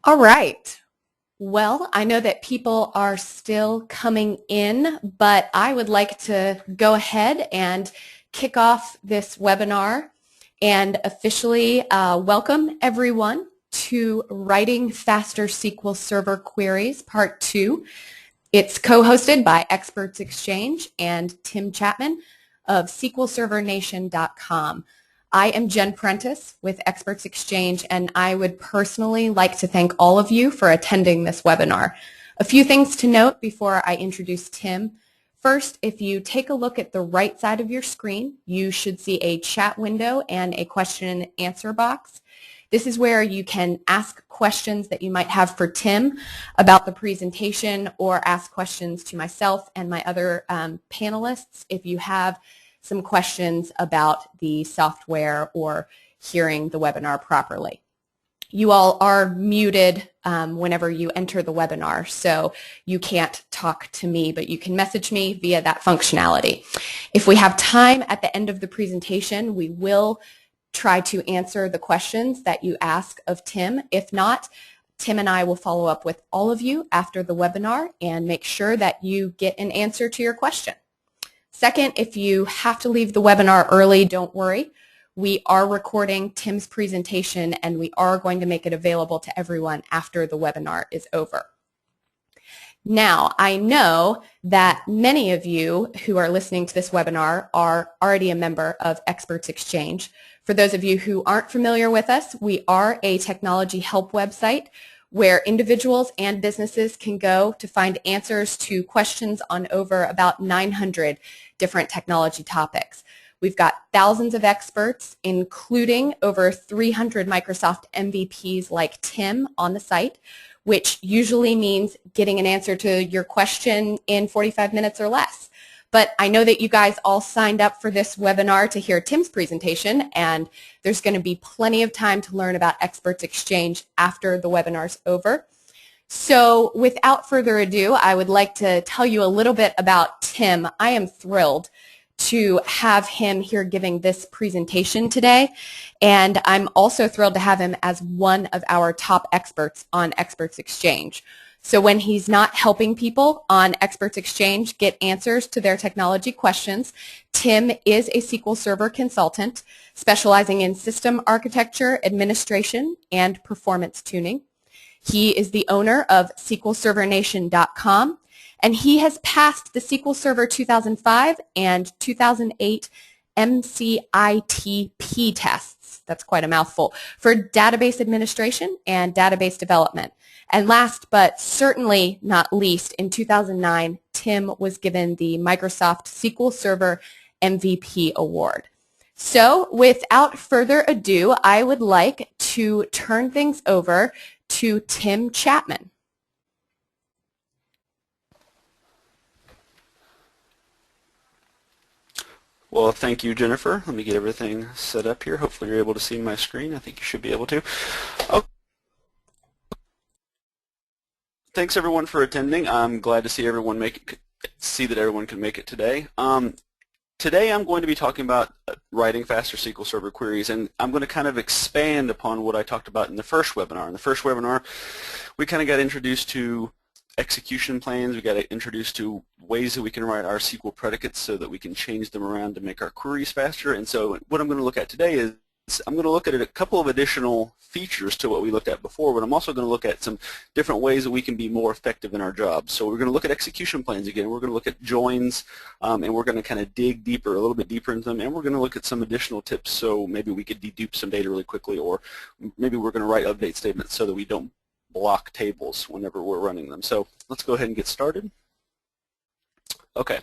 All right. Well, I know that people are still coming in, but I would like to go ahead and kick off this webinar and officially welcome everyone to Writing Faster SQL Server Queries, Part 2. It's co-hosted by Experts Exchange and Tim Chapman of SQLServerNation.com. I am Jen Prentice with Experts Exchange, and I would personally like to thank all of you for attending this webinar. A few things to note before I introduce Tim. First, if you take a look at the right side of your screen, you should see a chat window and a question and answer box. This is where you can ask questions that you might have for Tim about the presentation, or ask questions to myself and my other panelists if you have some questions about the software or hearing the webinar properly. You all are muted whenever you enter the webinar, so you can't talk to me, but you can message me via that functionality. If we have time at the end of the presentation, we will try to answer the questions that you ask of Tim. If not, Tim and I will follow up with all of you after the webinar and make sure that you get an answer to your question. Second, if you have to leave the webinar early, don't worry. We are recording Tim's presentation and we are going to make it available to everyone after the webinar is over. Now, I know that many of you who are listening to this webinar are already a member of Experts Exchange. For those of you who aren't familiar with us, we are a technology help website where individuals and businesses can go to find answers to questions on over about 900 different technology topics. We've got thousands of experts, including over 300 Microsoft MVPs like Tim on the site, which usually means getting an answer to your question in 45 minutes or less. But I know that you guys all signed up for this webinar to hear Tim's presentation, and there's going to be plenty of time to learn about Experts Exchange after the webinar's over. So without further ado, I would like to tell you a little bit about Tim. I am thrilled to have him here giving this presentation today, and I'm also thrilled to have him as one of our top experts on Experts Exchange. So when he's not helping people on Experts Exchange get answers to their technology questions, Tim is a SQL Server consultant specializing in system architecture, administration, and performance tuning. He is the owner of SQLServerNation.com, and he has passed the SQL Server 2005 and 2008 MCITP tests, that's quite a mouthful, for database administration and database development. And last but certainly not least, in 2009, Tim was given the Microsoft SQL Server MVP Award. So without further ado, I would like to turn things over to Tim Chapman. Well, thank you, Jennifer. Let me get everything set up here. Hopefully you're able to see my screen. I think you should be able to. Okay. Thanks everyone for attending. I'm glad to see everyone see that everyone can make it today. Today I'm going to be talking about writing faster SQL Server queries, and I'm going to kind of expand upon what I talked about in the first webinar. In the first webinar, we kind of got introduced to execution plans. We got introduced to ways that we can write our SQL predicates so that we can change them around to make our queries faster. And so what I'm going to look at today is I'm going to look at a couple of additional features to what we looked at before, but I'm also going to look at some different ways that we can be more effective in our jobs. So we're going to look at execution plans again. We're going to look at joins, and we're going to kind of dig deeper, a little bit deeper into them, and we're going to look at some additional tips so maybe we could dedupe some data really quickly, or maybe we're going to write update statements so that we don't block tables whenever we're running them. So let's go ahead and get started. Okay,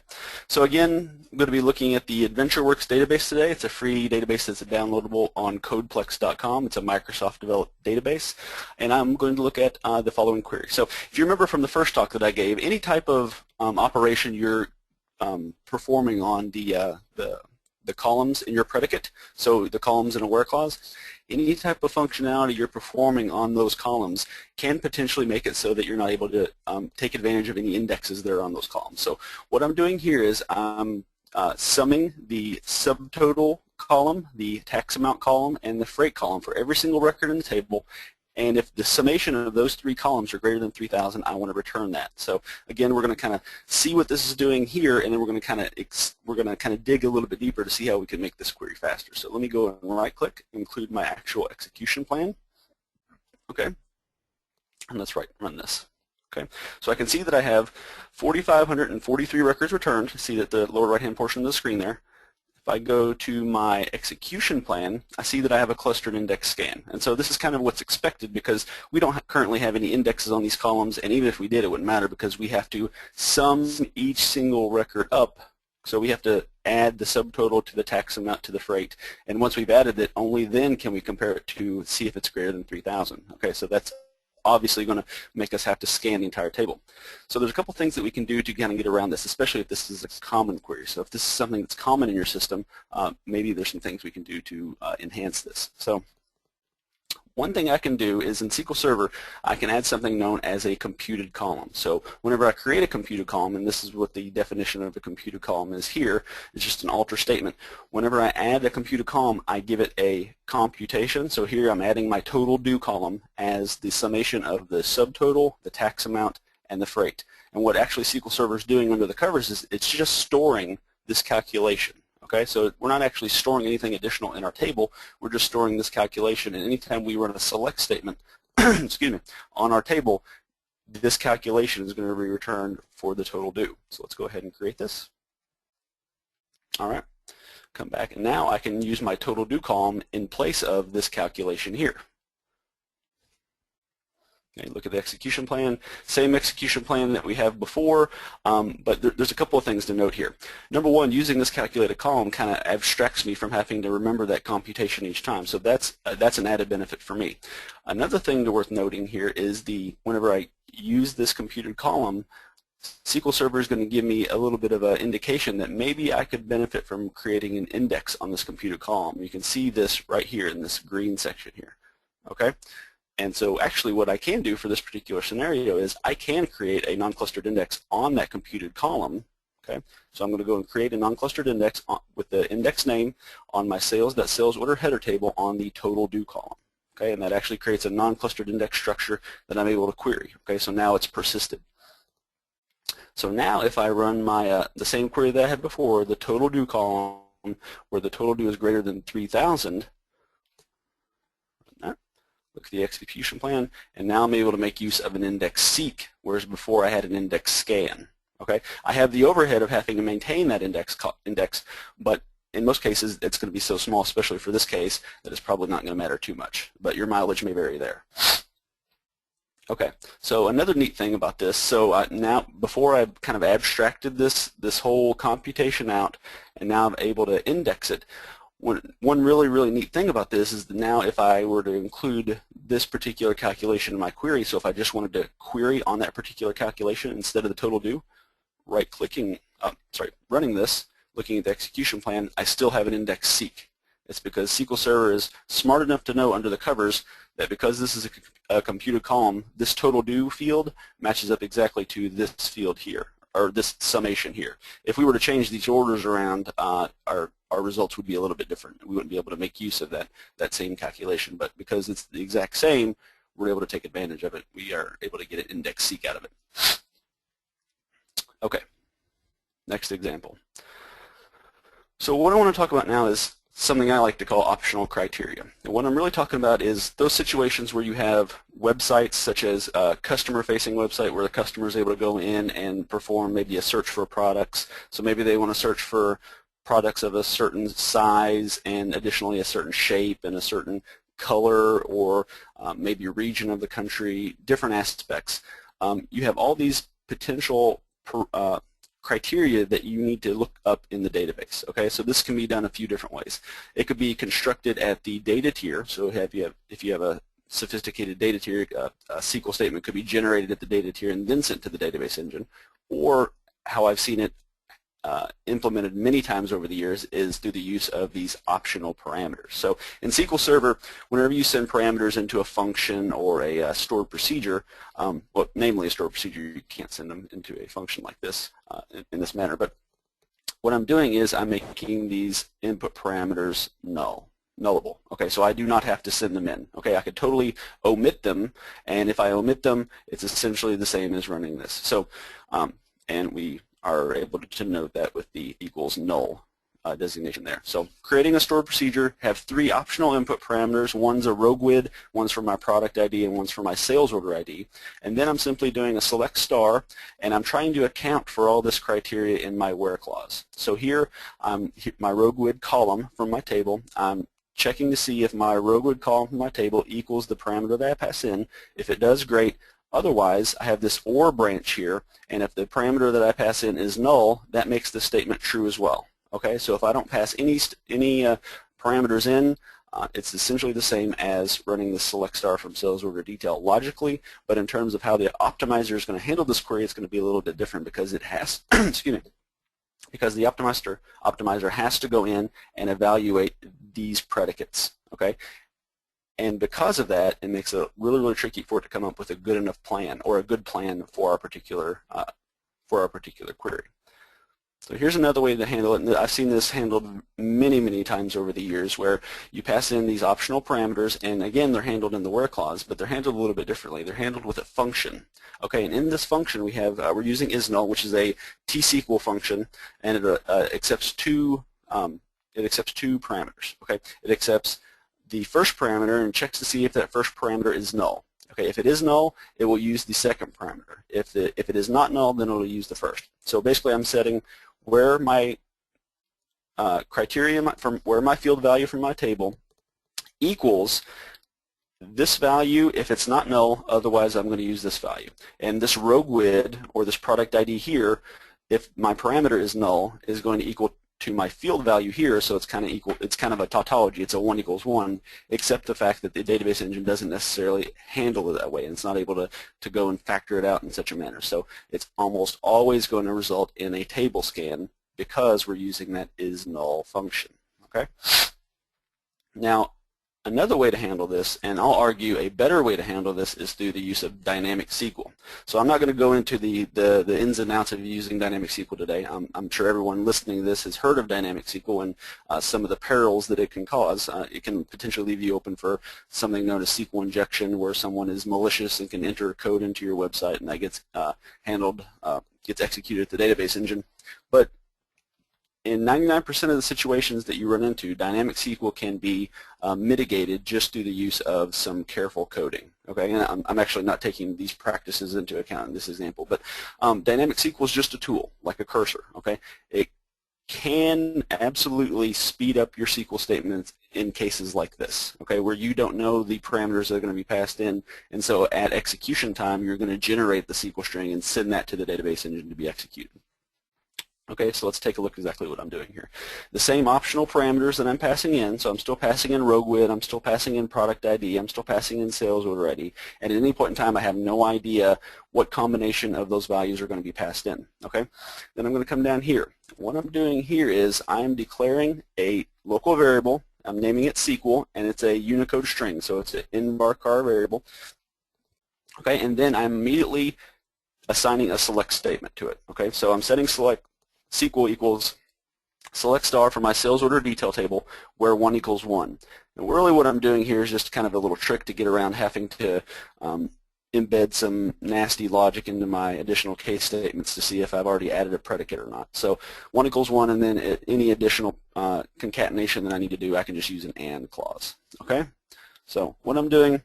so again, I'm going to be looking at the AdventureWorks database today. It's a free database that's downloadable on codeplex.com. It's a Microsoft-developed database, and I'm going to look at the following query. So if you remember from the first talk that I gave, any type of operation you're performing on the columns in your predicate, so the columns in a where clause, any type of functionality you're performing on those columns can potentially make it so that you're not able to take advantage of any indexes that are on those columns. So what I'm doing here is I'm summing the subtotal column, the tax amount column, and the freight column for every single record in the table And if the summation of those three columns are greater than 3,000, I want to return that. So again, we're going to kind of see what this is doing here, and then we're going to kind of dig a little bit deeper to see how we can make this query faster. So let me go and right-click, include my actual execution plan. Okay, and let's run this. Okay, so I can see that I have 4,543 records returned. See that the lower right-hand portion of the screen there. If I go to my execution plan, I see that I have a clustered index scan. And so this is kind of what's expected because we don't currently have any indexes on these columns, and even if we did, it wouldn't matter because we have to sum each single record up. So we have to add the subtotal to the tax amount to the freight. And once we've added it, only then can we compare it to see if it's greater than 3,000. Okay, so that's obviously going to make us have to scan the entire table. So there's a couple things that we can do to kind of get around this, especially if this is a common query. So if this is something that's common in your system, maybe there's some things we can do to enhance this. So one thing I can do is in SQL Server, I can add something known as a computed column. So whenever I create a computed column, and this is what the definition of a computed column is here, it's just an alter statement. Whenever I add a computed column, I give it a computation. So here I'm adding my total due column as the summation of the subtotal, the tax amount, and the freight. And what actually SQL Server is doing under the covers is it's just storing this calculation. Okay, so we're not actually storing anything additional in our table. We're just storing this calculation, and anytime we run a select statement excuse me, on our table, this calculation is going to be returned for the total due. So let's go ahead and create this. All right, come back, and now I can use my total due column in place of this calculation here. Okay, look at the execution plan, same execution plan that we have before, but there's a couple of things to note here. Number one, using this calculated column kind of abstracts me from having to remember that computation each time, so that's an added benefit for me. Another thing worth noting here is whenever I use this computed column, SQL Server is going to give me a little bit of an indication that maybe I could benefit from creating an index on this computed column. You can see this right here in this green section here. Okay. And so actually what I can do for this particular scenario is I can create a non-clustered index on that computed column. Okay, so I'm going to go and create a non-clustered index with the index name on my sales order header table on the total due column. Okay, and that actually creates a non-clustered index structure that I'm able to query. Okay, so now it's persisted. So now if I run my the same query that I had before, the total due column, where the total due is greater than 3,000, look at the execution plan, and now I'm able to make use of an index seek, whereas before I had an index scan. Okay, I have the overhead of having to maintain that index, but in most cases it's going to be so small, especially for this case, that it's probably not going to matter too much. But your mileage may vary there. Okay, so another neat thing about this, so now before I kind of abstracted this whole computation out, and now I'm able to index it. One really neat thing about this is that now if I were to include this particular calculation in my query, so if I just wanted to query on that particular calculation instead of the total due, running this, looking at the execution plan, I still have an index seek. It's because SQL Server is smart enough to know under the covers that because this is a computed column, this total due field matches up exactly to this field here, or this summation here. If we were to change these orders around, our results would be a little bit different. We wouldn't be able to make use of that same calculation, but because it's the exact same, we're able to take advantage of it. We are able to get an index seek out of it. Okay, next example. So what I want to talk about now is something I like to call optional criteria. And what I'm really talking about is those situations where you have websites such as a customer-facing website where the customer is able to go in and perform maybe a search for products. So maybe they want to search for products of a certain size and additionally a certain shape and a certain color, or maybe a region of the country, different aspects. You have all these potential criteria that you need to look up in the database. Okay, so this can be done a few different ways. It could be constructed at the data tier. So if you have a sophisticated data tier, a SQL statement could be generated at the data tier and then sent to the database engine. Or how I've seen it implemented many times over the years is through the use of these optional parameters. So in SQL Server, whenever you send parameters into a function or a stored procedure, well, namely a stored procedure, you can't send them into a function like this in this manner. But what I'm doing is I'm making these input parameters null. nullable. Okay, so I do not have to send them in. Okay, I could totally omit them, and if I omit them, it's essentially the same as running this. So, and we are able to note that with the equals null designation there. So creating a stored procedure, have 3 optional input parameters. One's a rogue WID, one's for my product ID, and one's for my sales order ID. And then I'm simply doing a select star, and I'm trying to account for all this criteria in my where clause. So here, my rogue WID column from my table, I'm checking to see if my rogue WID column from my table equals the parameter that I pass in. If it does, great. Otherwise, I have this OR branch here, and if the parameter that I pass in is null, that makes the statement true as well. Okay, so if I don't pass any parameters in, it's essentially the same as running the select star from sales order detail logically, but in terms of how the optimizer is going to handle this query, it's going to be a little bit different because it has, excuse me, because the optimizer has to go in and evaluate these predicates. Okay, and because of that, it makes it really, really tricky for it to come up with a good enough plan or a good plan for our particular query. So here's another way to handle it, and I've seen this handled many, many times over the years, where you pass in these optional parameters, and again, they're handled in the where clause, but they're handled a little bit differently. They're handled with a function. Okay, and in this function we have, we're using isNull, which is a T-SQL function, and it accepts two parameters. Okay, it accepts the first parameter and checks to see if that first parameter is null. Okay, if it is null, it will use the second parameter. If it is not null, then it will use the first. So basically, I'm setting where my criteria from where my field value from my table equals this value if it's not null, otherwise I'm going to use this value. And this rogue WID or this product ID here, if my parameter is null, is going to equal to my field value here, so it's kind of equal. It's kind of a tautology. It's a 1 equals 1, except the fact that the database engine doesn't necessarily handle it that way, and it's not able to go and factor it out in such a manner. So it's almost always going to result in a table scan because we're using that isNull function. Okay. Now, another way to handle this, and I'll argue a better way to handle this, is through the use of dynamic SQL. So I'm not going to go into the ins and outs of using dynamic SQL today. I'm sure everyone listening to this has heard of dynamic SQL and some of the perils that it can cause. It can potentially leave you open for something known as SQL injection, where someone is malicious and can enter code into your website, and that gets gets executed at the database engine. But in 99% of the situations that you run into, dynamic SQL can be mitigated just through the use of some careful coding. Okay, and I'm actually not taking these practices into account in this example, but dynamic SQL is just a tool, like a cursor. Okay, it can absolutely speed up your SQL statements in cases like this. Okay, where you don't know the parameters that are going to be passed in, and so at execution time, you're going to generate the SQL string and send that to the database engine to be executed. Okay, so let's take a look exactly what I'm doing here. The same optional parameters that I'm passing in, so I'm still passing in rogue WID, I'm still passing in product ID, I'm still passing in sales order ID, and at any point in time I have no idea what combination of those values are going to be passed in. Okay, then I'm going to come down here. What I'm doing here is I'm declaring a local variable, I'm naming it SQL, and it's a Unicode string, so it's an in-var variable. Okay, and then I'm immediately assigning a select statement to it. Okay, so I'm setting select SQL equals select star for my sales order detail table where 1 equals 1. And really what I'm doing here is just kind of a little trick to get around having to embed some nasty logic into my additional case statements to see if I've already added a predicate or not. So 1 equals 1, and then any additional concatenation that I need to do, I can just use an AND clause. Okay? So what I'm doing,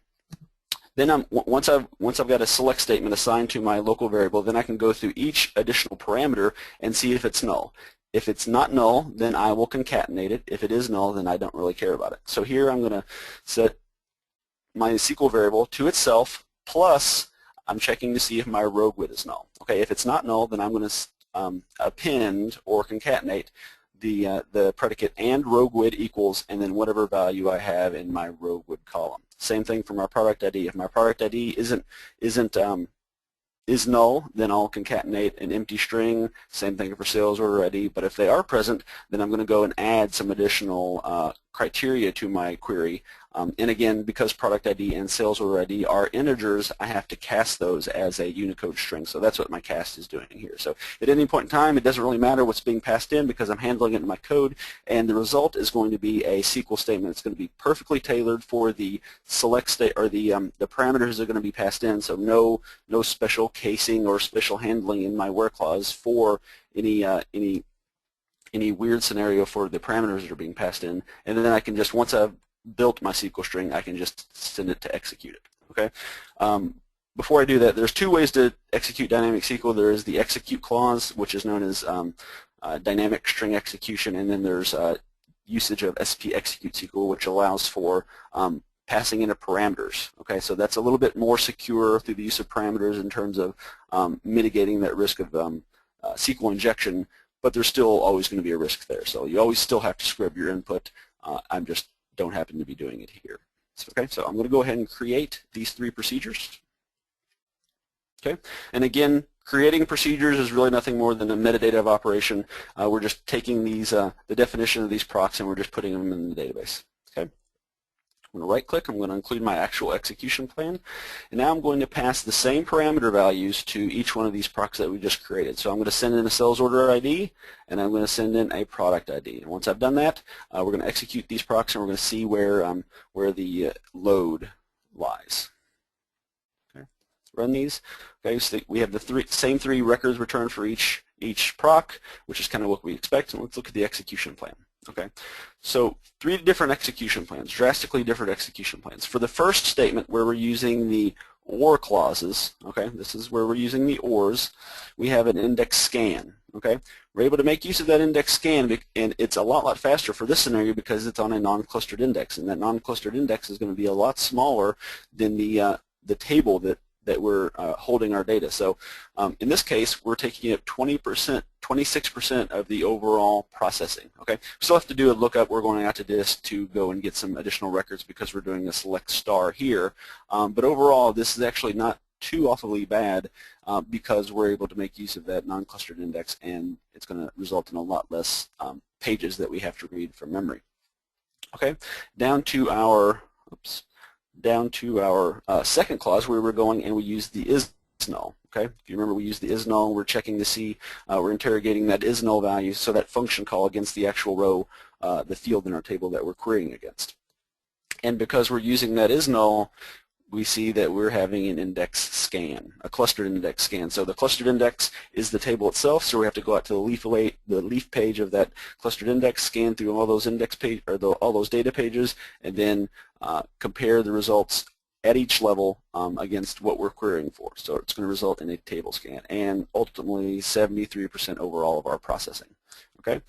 then once I've got a select statement assigned to my local variable, then I can go through each additional parameter and see if it's null. If it's not null, then I will concatenate it. If it is null, then I don't really care about it. So here I'm going to set my SQL variable to itself, plus I'm checking to see if my rogue WID is null. Okay, if it's not null, then I'm going to append or concatenate the predicate and rogue WID equals, and then whatever value I have in my rogue WID column. Same thing for my product ID. If my product ID is null, then I'll concatenate an empty string. Same thing for sales order ID. But if they are present, then I'm going to go and add some additional criteria to my query. And again, because product ID and sales order ID are integers, I have to cast those as a Unicode string. So that's what my cast is doing here. So at any point in time, it doesn't really matter what's being passed in because I'm handling it in my code, and the result is going to be a SQL statement. It's going to be perfectly tailored for the select state or the parameters that are going to be passed in. So no special casing or special handling in my where clause for any weird scenario for the parameters that are being passed in, and then I can just, once I've built my SQL string, I can just send it to execute it. Okay. Before I do that, there's two ways to execute dynamic SQL. There is the execute clause, which is known as dynamic string execution, and then there's usage of SP execute SQL, which allows for passing in of parameters. Okay, so that's a little bit more secure through the use of parameters in terms of mitigating that risk of SQL injection, but there's still always going to be a risk there. So you always still have to scrub your input. I just don't happen to be doing it here. Okay, so I'm going to go ahead and create these three procedures. Okay, and again, creating procedures is really nothing more than a metadata operation. We're just taking these, the definition of these procs, and we're just putting them in the database. Okay. I'm going to right-click. I'm going to include my actual execution plan. And now I'm going to pass the same parameter values to each one of these procs that we just created. So I'm going to send in a sales order ID, and I'm going to send in a product ID. And once I've done that, we're going to execute these procs, and we're going to see where the load lies. Okay. Run these. Okay, so we have the same three records returned for each proc, which is kind of what we expect. And let's look at the execution plan. Okay, so three different execution plans, drastically different execution plans. For the first statement where we're using the OR clauses, okay, this is where we're using the ORs, we have an index scan, okay. We're able to make use of that index scan, and it's a lot faster for this scenario because it's on a non-clustered index, and that non-clustered index is going to be a lot smaller than the table that we're holding our data. So in this case, we're taking up 20%, 26% of the overall processing. Okay, we still have to do a lookup. We're going out to disk to go and get some additional records because we're doing a select star here. But overall, this is actually not too awfully bad because we're able to make use of that non-clustered index, and it's going to result in a lot less pages that we have to read from memory. Okay, down to our second clause where we're going and we use the isNull. Okay, if you remember, we use the isNull. We're checking to see, we're interrogating that isNull value, so that function call against the actual row, the field in our table that we're querying against. And because we're using that isNull, we see that we're having an index scan, a clustered index scan. So the clustered index is the table itself, so we have to go out to the leaf page of that clustered index, scan through all those index page or all those data pages, and then compare the results at each level against what we're querying for. So it's going to result in a table scan, and ultimately 73% overall of our processing. Okay,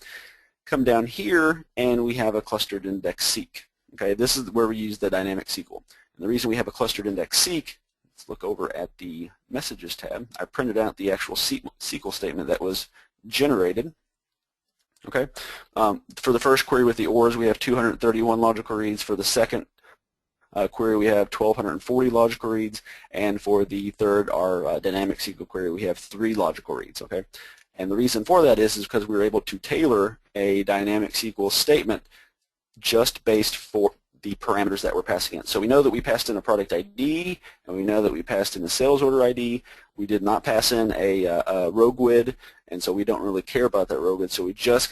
come down here, and we have a clustered index seek. Okay, this is where we use the dynamic SQL. And the reason we have a clustered index seek, let's look over at the messages tab. I printed out the actual SQL statement that was generated. Okay, for the first query with the ORs, we have 231 logical reads. For the second query, we have 1,240 logical reads, and for the third, our dynamic SQL query, we have 3 logical reads. Okay, and the reason for that is because we were able to tailor a dynamic SQL statement just based for the parameters that we're passing in. So we know that we passed in a product ID, and we know that we passed in a sales order ID. We did not pass in a row GUID, and so we don't really care about that row GUID. So we just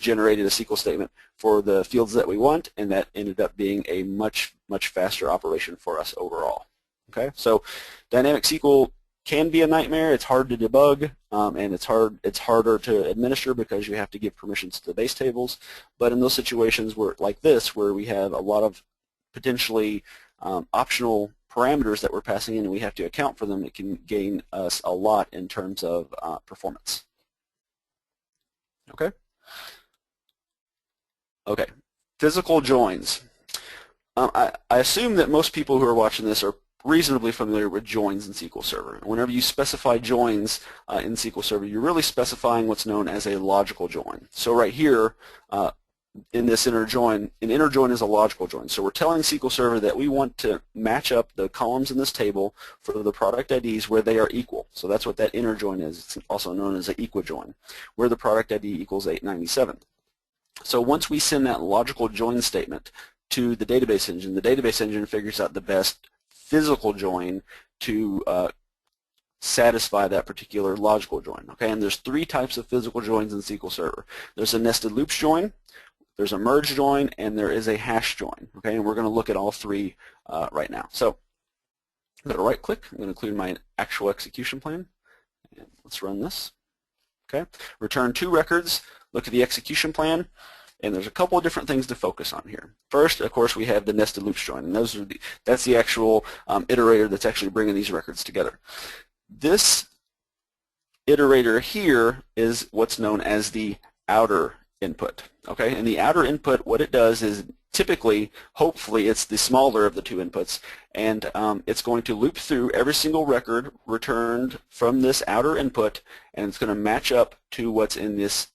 generated a SQL statement for the fields that we want, and that ended up being a much faster operation for us overall. Okay, so dynamic SQL can be a nightmare. It's hard to debug, and it's harder to administer because you have to give permissions to the base tables. But in those situations like this, where we have a lot of potentially optional parameters that we're passing in and we have to account for them, it can gain us a lot in terms of performance. Okay. Okay. Physical joins. I assume that most people who are watching this are reasonably familiar with joins in SQL Server. Whenever you specify joins in SQL Server, you're really specifying what's known as a logical join. So right here, in this inner join, an inner join is a logical join. So we're telling SQL Server that we want to match up the columns in this table for the product IDs where they are equal. So that's what that inner join is. It's also known as an equal join, where the product ID equals 897. So once we send that logical join statement to the database engine figures out the best physical join to satisfy that particular logical join. Okay, and there's three types of physical joins in SQL Server. There's a nested loops join, there's a merge join, and there is a hash join. Okay, and we're going to look at all three right now. So I'm going to right click, I'm going to include my actual execution plan, and let's run this. Okay, return two records, look at the execution plan, and there's a couple of different things to focus on here. First, of course, we have the nested loops join, and that's the actual iterator that's actually bringing these records together. This iterator here is what's known as the outer input. Okay, and the outer input, what it does is typically, hopefully, it's the smaller of the two inputs, and it's going to loop through every single record returned from this outer input, and it's going to match up to what's in this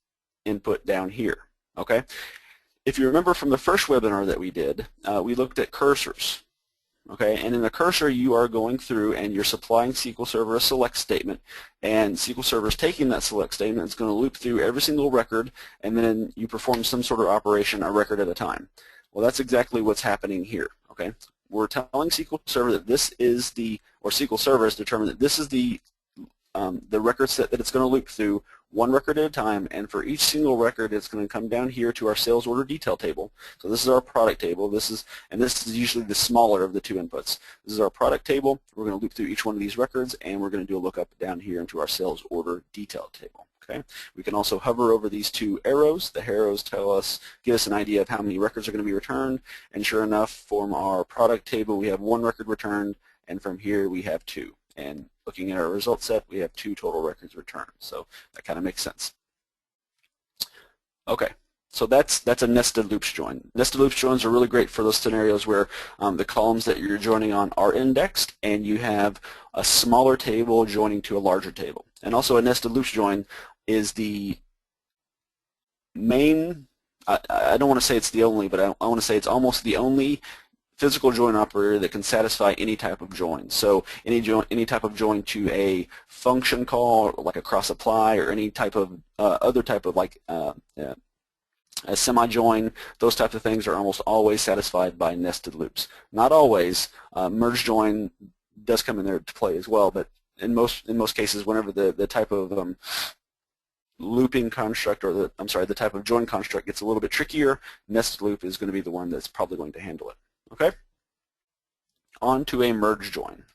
input down here. Okay, if you remember from the first webinar that we did, we looked at cursors. Okay, and in the cursor you are going through and you're supplying SQL Server a select statement, and SQL Server is taking that select statement, it's going to loop through every single record, and then you perform some sort of operation a record at a time. Well, that's exactly what's happening here. Okay, we're telling SQL Server that this is the, or SQL Server has determined that this is the record set that it's going to loop through one record at a time, and for each single record it's going to come down here to our sales order detail table. So this is our product table. This is usually the smaller of the two inputs. This is our product table. We're going to loop through each one of these records, and we're going to do a lookup down here into our sales order detail table. Okay. We can also hover over these two arrows. The arrows give us an idea of how many records are going to be returned, and sure enough, from our product table we have one record returned, and from here we have two. And looking at our result set, we have two total records returned. So that kind of makes sense. Okay, so that's a nested loops join. Nested loops joins are really great for those scenarios where the columns that you're joining on are indexed, and you have a smaller table joining to a larger table. And also a nested loops join is the main, I don't want to say it's the only, but I want to say it's almost the only physical join operator that can satisfy any type of join. So any type of join to a function call, like a cross apply, or any type of other type of like a semi-join, those types of things are almost always satisfied by nested loops. Not always. Merge join does come in there to play as well, but in most cases, whenever the type of looping construct, or the type of join construct gets a little bit trickier, nested loop is going to be the one that's probably going to handle it. Okay, on to a merge join,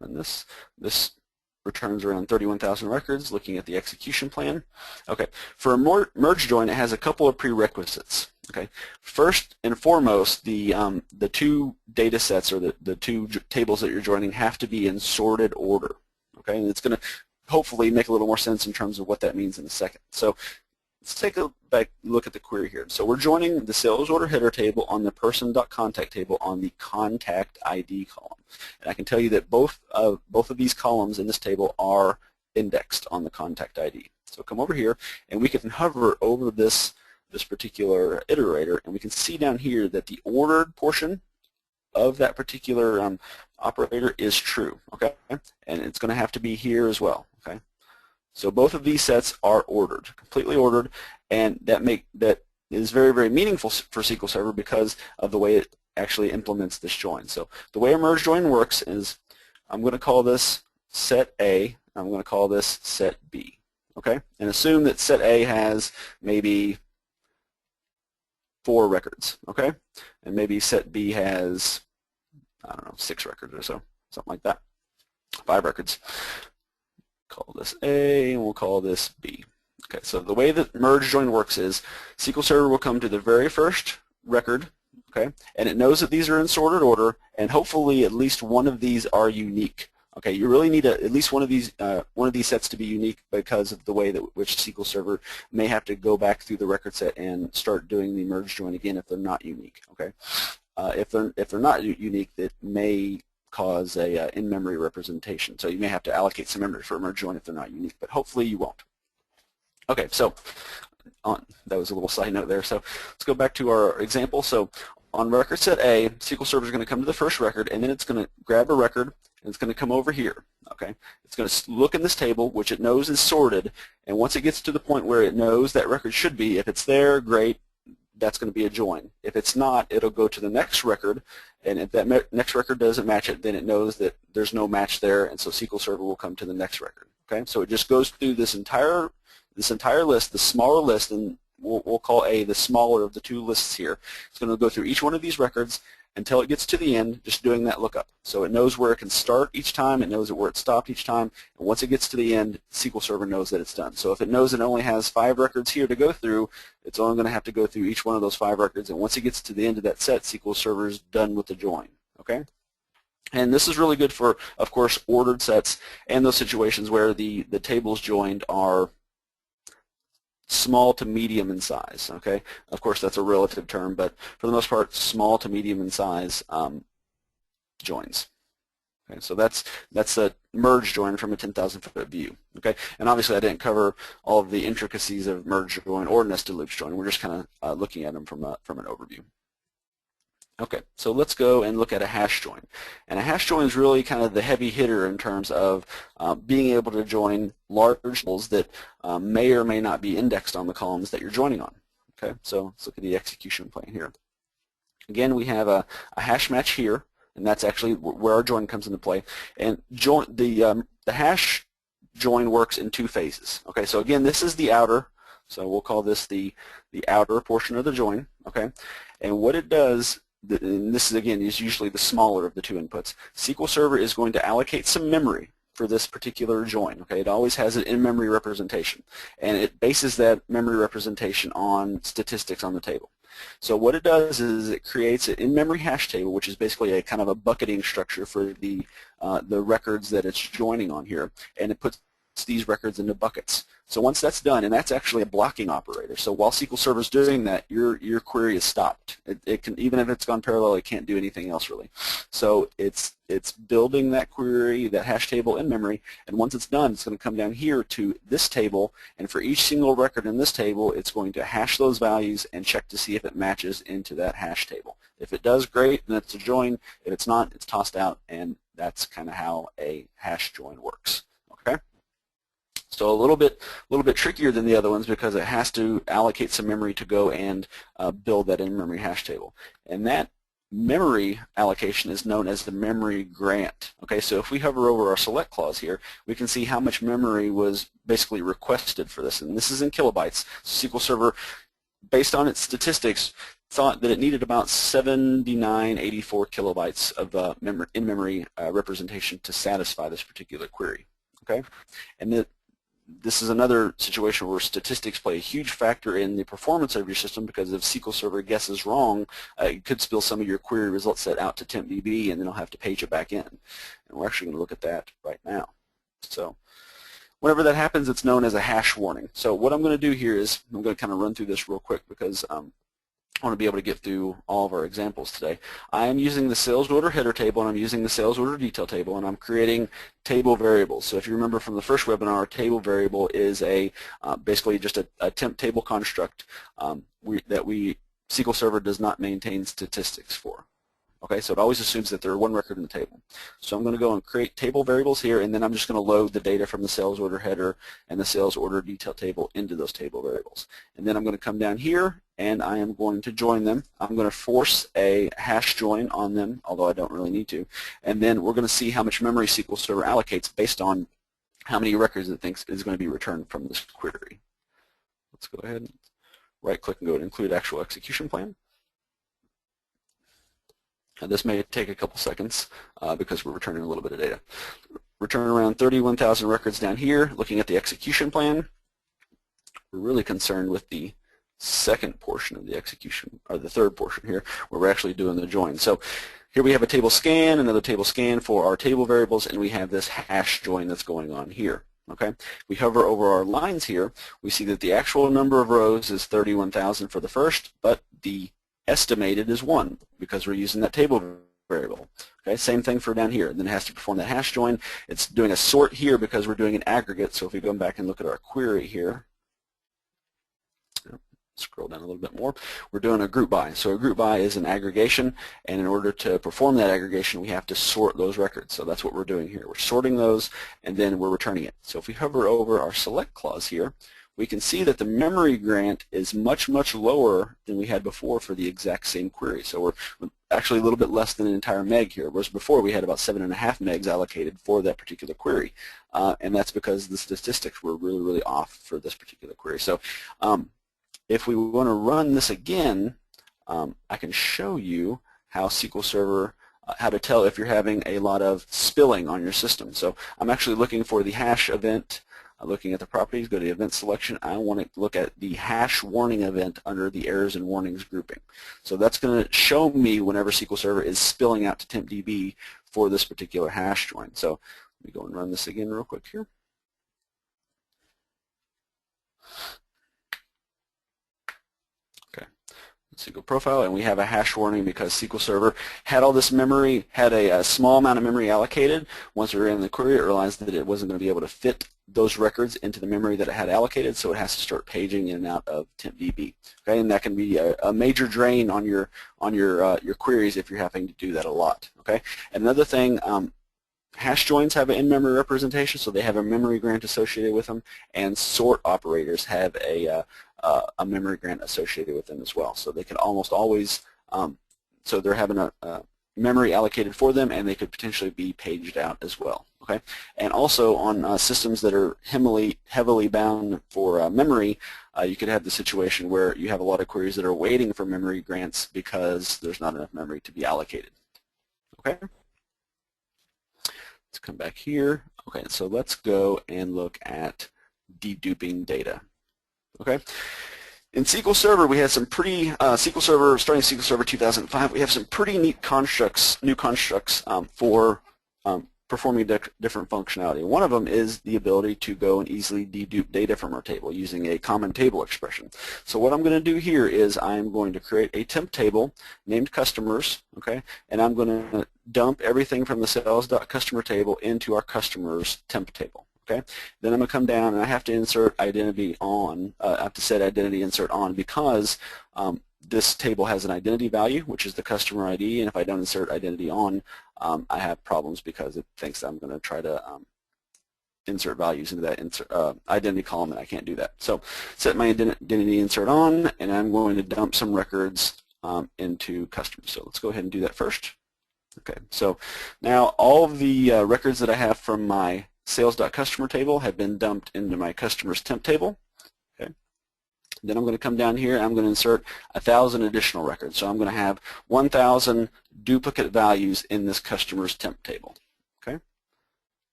and this returns around 31,000 records. Looking at the execution plan, okay, for a merge join, it has a couple of prerequisites. Okay, first and foremost, the two data sets, or the two tables that you're joining, have to be in sorted order. Okay, and it's going to hopefully make a little more sense in terms of what that means in a second. So let's take a back look at the query here. So we're joining the sales order header table on the person.contact table on the contact ID column. And I can tell you that both of these columns in this table are indexed on the contact ID. So come over here, and we can hover over this particular iterator, and we can see down here that the ordered portion of that particular operator is true. Okay, and it's going to have to be here as well. Okay. So both of these sets are ordered, completely ordered, and that is very, very meaningful for SQL Server because of the way it actually implements this join. So the way a merge join works is I'm going to call this set A, I'm going to call this set B. Okay, and assume that set A has maybe 4 records. Okay, and maybe set B has, I don't know, 6 records or so, something like that, 5 records. Call this A, and we'll call this B. Okay, so the way that merge join works is SQL Server will come to the very first record, okay, and it knows that these are in sorted order, and hopefully at least one of these are unique. Okay, you really need at least one of these sets to be unique because of the way that which SQL Server may have to go back through the record set and start doing the merge join again if they're not unique. Okay, if they're not unique, that may cause a in-memory representation. So you may have to allocate some memory for a merge join if they're not unique, but hopefully you won't. Okay, so that was a little side note there. So let's go back to our example. So on record set A, SQL Server is going to come to the first record, and then it's going to grab a record, and it's going to come over here. Okay, it's going to look in this table, which it knows is sorted, and once it gets to the point where it knows that record should be, if it's there, great, that's going to be a join. If it's not, it'll go to the next record, and if that next record doesn't match it, then it knows that there's no match there, and so SQL Server will come to the next record. Okay, so it just goes through this entire list, the smaller list, and we'll call A the smaller of the two lists here. It's going to go through each one of these records until it gets to the end, just doing that lookup. So it knows where it can start each time, it knows where it stopped each time, and once it gets to the end, SQL Server knows that it's done. So if it knows it only has 5 records here to go through, it's only going to have to go through each one of those 5 records, and once it gets to the end of that set, SQL Server is done with the join. Okay? And this is really good for, of course, ordered sets and those situations where the tables joined are small to medium in size. Okay, of course that's a relative term, but for the most part, small to medium in size joins. Okay, so that's a merge join from a 10,000 foot view. Okay, and obviously I didn't cover all of the intricacies of merge join or nested loops join. We're just kind of looking at them from an overview. Okay, so let's go and look at a hash join. And a hash join is really kind of the heavy hitter in terms of being able to join large tables that may or may not be indexed on the columns that you're joining on. Okay, so let's look at the execution plan here. Again, we have a hash match here, and that's actually where our join comes into play. And the hash join works in 2 phases. Okay, so again, this is the outer, so we'll call this the outer portion of the join. Okay, and what it does, and this is again is usually the smaller of the 2 inputs, SQL Server is going to allocate some memory for this particular join. Okay, it always has an in-memory representation, and it bases that memory representation on statistics on the table. So what it does is it creates an in-memory hash table, which is basically a kind of a bucketing structure for the records that it's joining on here, and it puts these records into buckets. So once that's done, and that's actually a blocking operator. So while SQL Server is doing that, your query is stopped. It can, even if it's gone parallel, it can't do anything else really. So it's building that query, that hash table in memory, and once it's done, it's going to come down here to this table, and for each single record in this table, it's going to hash those values and check to see if it matches into that hash table. If it does, great, then it's a join. If it's not, it's tossed out, and that's kind of how a hash join works. Okay. So a little bit trickier than the other ones because it has to allocate some memory to go and build that in-memory hash table. And that memory allocation is known as the memory grant. Okay, so if we hover over our select clause here, we can see how much memory was basically requested for this. And this is in kilobytes. SQL Server, based on its statistics, thought that it needed about 7984 kilobytes of in-memory representation to satisfy this particular query. Okay, and this is another situation where statistics play a huge factor in the performance of your system, because if SQL Server guesses wrong, it could spill some of your query result set out to TempDB, and then it'll have to page it back in. And we're actually going to look at that right now. So whenever that happens, it's known as a hash warning. So what I'm going to do here is I'm going to kind of run through this real quick because I want to be able to get through all of our examples today. I am using the sales order header table, and I'm using the sales order detail table, and I'm creating table variables. So if you remember from the first webinar, a table variable is basically just a temp table construct that SQL Server does not maintain statistics for. Okay, so it always assumes that there are 1 record in the table. So I'm going to go and create table variables here, and then I'm just going to load the data from the sales order header and the sales order detail table into those table variables. And then I'm going to come down here, and I am going to join them. I'm going to force a hash join on them, although I don't really need to. And then we're going to see how much memory SQL Server allocates based on how many records it thinks is going to be returned from this query. Let's go ahead and right-click and go and include actual execution plan. This may take a couple seconds because we're returning a little bit of data. Return around 31,000 records down here. Looking at the execution plan, we're really concerned with the second portion of the execution, or the third portion here, where we're actually doing the join. So here we have a table scan, another table scan for our table variables, and we have this hash join that's going on here. Okay, we hover over our lines here. We see that the actual number of rows is 31,000 for the first, but the estimated is 1 because we're using that table variable. Okay, same thing for down here. Then it has to perform that hash join. It's doing a sort here because we're doing an aggregate. So if we go back and look at our query here, scroll down a little bit more, we're doing a group by. So a group by is an aggregation, and in order to perform that aggregation, we have to sort those records. So that's what we're doing here. We're sorting those, and then we're returning it. So if we hover over our select clause here, we can see that the memory grant is much, much lower than we had before for the exact same query. So we're actually a little bit less than an entire meg here, whereas before we had about 7.5 megs allocated for that particular query. And that's because the statistics were really, really off for this particular query. So if we want to run this again, I can show you how SQL Server, how to tell if you're having a lot of spilling on your system. So I'm actually looking for the hash event. Looking at the properties, go to the event selection. I want to look at the hash warning event under the errors and warnings grouping. So that's going to show me whenever SQL Server is spilling out to TempDB for this particular hash join. So let me go and run this again real quick here. SQL profile, and we have a hash warning because SQL Server had all this memory, had a small amount of memory allocated. Once we ran in the query, it realized that it wasn't going to be able to fit those records into the memory that it had allocated, so it has to start paging in and out of TempDB. Okay, and that can be a major drain on your queries if you're having to do that a lot. Okay, and another thing. Hash joins have an in-memory representation, so they have a memory grant associated with them, and sort operators have a memory grant associated with them as well. So they can almost always, so they're having a memory allocated for them, and they could potentially be paged out as well. Okay, and also on systems that are heavily bound for memory, you could have the situation where you have a lot of queries that are waiting for memory grants because there's not enough memory to be allocated. Okay. Let's come back here. Okay, so let's go and look at deduping data. Okay, in SQL Server we had some pretty SQL Server starting SQL Server 2005. We have some pretty neat constructs, new constructs for performing different functionality. One of them is the ability to go and easily dedupe data from our table using a common table expression. So what I'm going to do here is I'm going to create a temp table named customers, okay, and I'm going to dump everything from the sales.customer table into our customers temp table. Okay, then I'm going to come down and I have to insert identity on. I have to set identity insert on because this table has an identity value, which is the customer ID, and if I don't insert identity on, I have problems because it thinks I'm going to try to insert values into that identity column, and I can't do that. So set my identity insert on, and I'm going to dump some records into customers. So let's go ahead and do that first. Okay, so now all of the records that I have from my sales.customer table have been dumped into my customers temp table. Okay. Then I'm going to come down here and I'm going to insert 1,000 additional records. So I'm going to have 1,000 duplicate values in this customers temp table. Okay.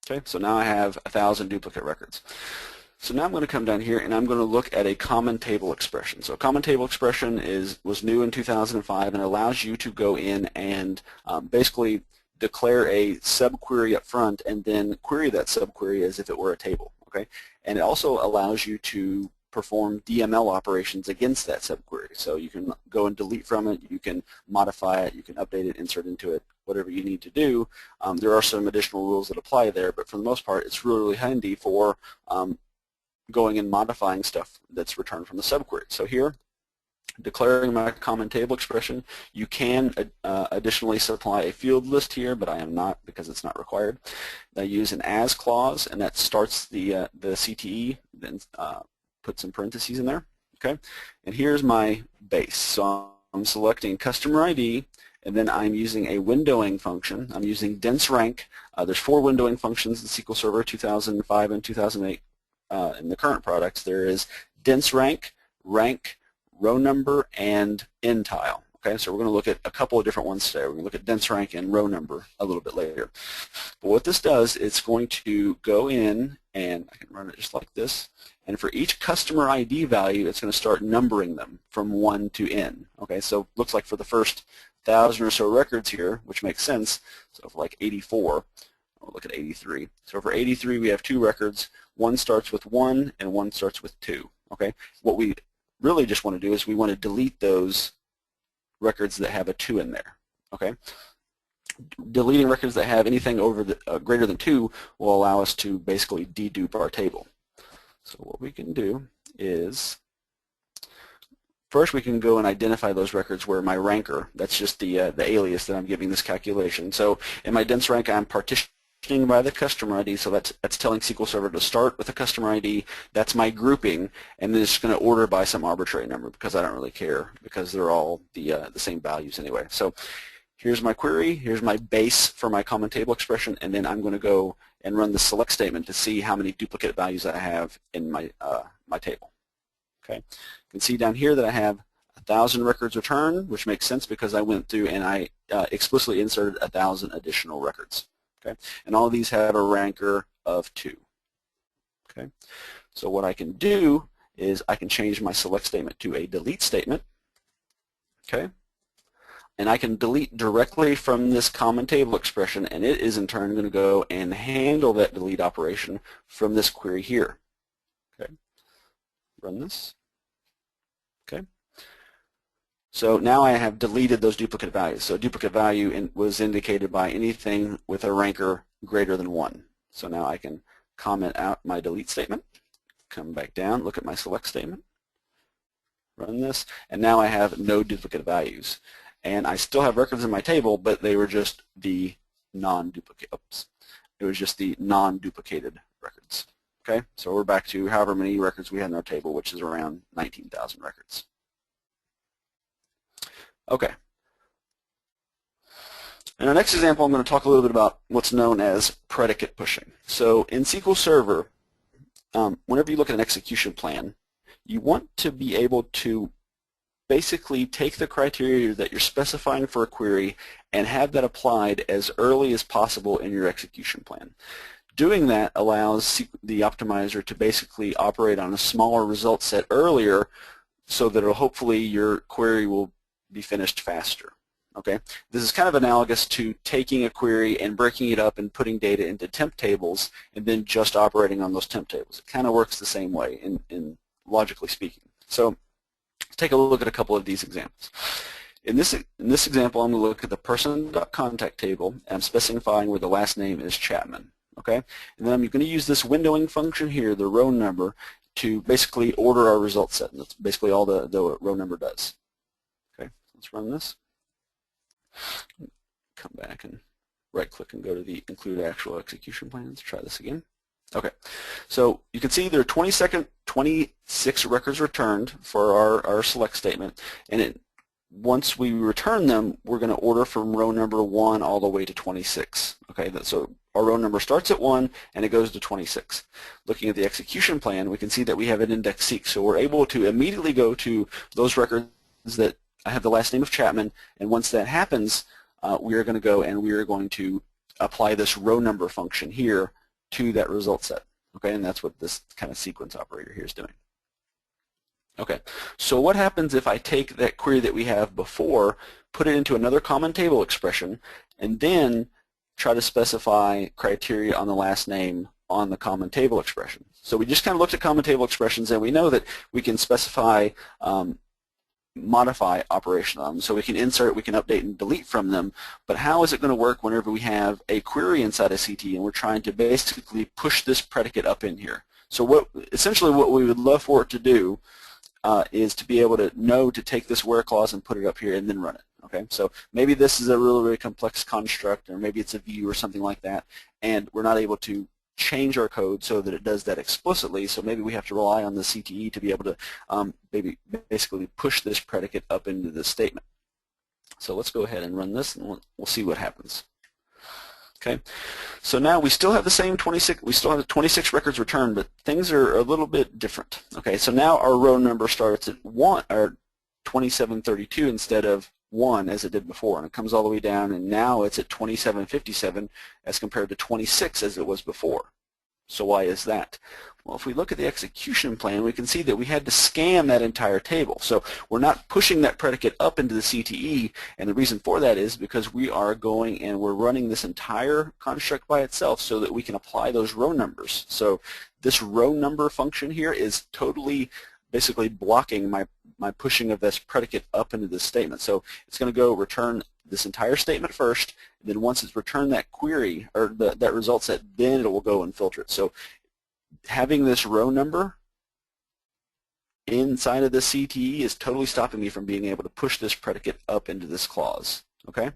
Okay, so now I have 1,000 duplicate records. So now I'm going to come down here and I'm going to look at a common table expression. So a common table expression was new in 2005 and allows you to go in and basically declare a subquery up front and then query that subquery as if it were a table. Okay, and it also allows you to perform DML operations against that subquery. So you can go and delete from it, you can modify it, you can update it, insert into it, whatever you need to do. There are some additional rules that apply there, but for the most part, it's really, really handy for going and modifying stuff that's returned from the subquery. So here, declaring my common table expression, you can additionally supply a field list here, but I am not because it's not required. I use an as clause, and that starts the CTE, then put some parentheses in there. Okay, and here's my base. So I'm selecting customer ID, and then I'm using a windowing function. I'm using dense rank. There's 4 windowing functions in SQL Server 2005 and 2008. In the current products, there is dense rank, rank, row number, and entile. Okay, so we're going to look at a couple of different ones today. We're going to look at dense rank and row number a little bit later. But what this does, it's going to go in, and I can run it just like this, and for each customer ID value, it's going to start numbering them from 1 to n. Okay, so looks like for the first 1,000 or so records here, which makes sense, so for like 84, we'll look at 83. So for 83, we have 2 records. One starts with 1 and one starts with 2. Okay, what we really just want to do is we want to delete those records that have a 2 in there. Okay, deleting records that have anything over the greater than 2 will allow us to basically dedupe our table. So what we can do is, first we can go and identify those records where my ranker, that's just the alias that I'm giving this calculation. So in my dense rank, I'm partitioning by the customer ID, so that's telling SQL Server to start with a customer ID. That's my grouping, and then it's going to order by some arbitrary number because I don't really care because they're all the same values anyway. So here's my query, here's my base for my common table expression, and then I'm going to go and run the select statement to see how many duplicate values I have in my my table. Okay, you can see down here that I have 1,000 records returned, which makes sense because I went through and I explicitly inserted 1,000 additional records. Okay, and all of these have a ranker of 2. Okay, so what I can do is I can change my select statement to a delete statement. Okay, and I can delete directly from this common table expression, and it is in turn going to go and handle that delete operation from this query here. Okay, run this. Okay, so now I have deleted those duplicate values. So duplicate value was indicated by anything with a ranker greater than 1. So now I can comment out my delete statement, come back down, look at my select statement, run this, and now I have no duplicate values. And I still have records in my table, but they were just the non-duplicate. Oops. It was just the non-duplicated records. Okay, so we're back to however many records we had in our table, which is around 19,000 records. Okay. In our next example, I'm going to talk a little bit about what's known as predicate pushing. So in SQL Server, whenever you look at an execution plan, you want to be able to basically take the criteria that you're specifying for a query and have that applied as early as possible in your execution plan. Doing that allows the optimizer to basically operate on a smaller result set earlier so that hopefully your query will be finished faster. Okay, this is kind of analogous to taking a query and breaking it up and putting data into temp tables and then just operating on those temp tables. It kind of works the same way in logically speaking. So let's take a look at a couple of these examples. In this example, I'm going to look at the person.contact table, and I'm specifying where the last name is Chapman. Okay, and then I'm going to use this windowing function here, the row number, to basically order our result set. And that's basically all the row number does. Okay, let's run this. Come back and right-click and go to the include actual execution plan. Let's try this again. Okay, so you can see there are 26 records returned for our select statement, and once we return them, we're going to order from row number 1 all the way to 26. Okay, so our row number starts at 1 and it goes to 26. Looking at the execution plan, we can see that we have an index seek, so we're able to immediately go to those records that I have the last name of Chapman, and once that happens, we are going to go and we are going to apply this row number function here to that result set. Okay, and that's what this kind of sequence operator here is doing. Okay, so what happens if I take that query that we have before, put it into another common table expression, and then try to specify criteria on the last name on the common table expression? So we just kind of looked at common table expressions, and we know that we can specify modify operation on them. So we can insert, we can update and delete from them, but how is it going to work whenever we have a query inside a CT and we're trying to basically push this predicate up in here? So essentially what we would love for it to do is to be able to know to take this where clause and put it up here and then run it. Okay, so maybe this is a really, really complex construct, or maybe it's a view or something like that, and we're not able to change our code so that it does that explicitly, so maybe we have to rely on the CTE to be able to basically push this predicate up into this statement. So let's go ahead and run this, and we'll see what happens. Okay, so now we still have the same 26, we still have 26 records returned, but things are a little bit different. Okay, so now our row number starts at 2732 instead of 1 as it did before, and it comes all the way down, and now it's at 2757 as compared to 26 as it was before. So why is that? Well, if we look at the execution plan, we can see that we had to scan that entire table. So we're not pushing that predicate up into the CTE, and the reason for that is because we are going and we're running this entire construct by itself so that we can apply those row numbers. So this row number function here is totally basically blocking my pushing of this predicate up into this statement. So it's going to go return this entire statement first, and then once it's returned that query or that result set, then it will go and filter it. So having this row number inside of the CTE is totally stopping me from being able to push this predicate up into this clause. Okay?